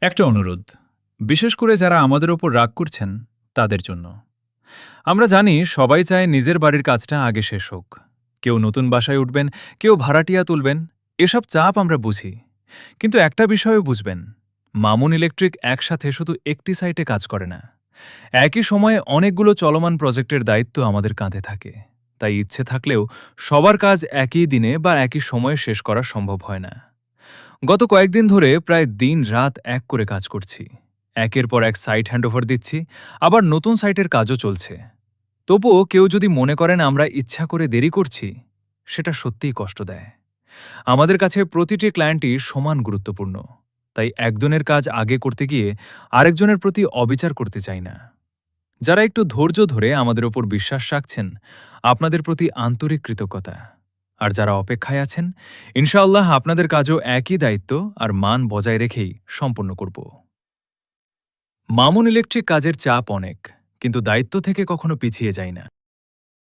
একটা অনুরোধ, বিশেষ করে যারা আমাদের ওপর রাগ করছেন তাদের জন্য। আমরা জানি সবাই চায় নিজের বাড়ির কাজটা আগে শেষ হোক। কেউ নতুন বাসায় উঠবেন, কেউ ভাড়াটিয়া তুলবেন। এসব চাপ আমরা বুঝি। কিন্তু একটা বিষয়ও বুঝবেন, মামুন ইলেকট্রিক একসাথে শুধু একটি সাইটে কাজ করে না। একই সময়ে অনেকগুলো চলমান প্রজেক্টের দায়িত্ব আমাদের কাঁধে থাকে। তাই ইচ্ছে থাকলেও সবার কাজ একই দিনে বা একই সময়ে শেষ করা সম্ভব হয় না। গত কয়েকদিন ধরে প্রায় দিন রাত এক করে কাজ করছি। একের পর এক সাইট হ্যান্ডওভার দিচ্ছি, আবার নতুন সাইটের কাজও চলছে। তবুও কেউ যদি মনে করেন আমরা ইচ্ছা করে দেরি করছি, সেটা সত্যিই কষ্ট দেয়। আমাদের কাছে প্রতিটি ক্লায়েন্টই সমান গুরুত্বপূর্ণ। তাই একজনের কাজ আগে করতে গিয়ে আরেকজনের প্রতি অবিচার করতে চাই না। যারা একটু ধৈর্য ধরে আমাদের ওপর বিশ্বাস রাখছেন, আপনাদের প্রতি আন্তরিক কৃতজ্ঞতা। আর যারা অপেক্ষায় আছেন, ইনশাআল্লাহ আপনাদের কাজও একই দায়িত্ব আর মান বজায় রেখেই সম্পন্ন করব। মামুন ইলেকট্রিক কাজের চাপ অনেক, কিন্তু দায়িত্ব থেকে কখনো পিছিয়ে যায় না।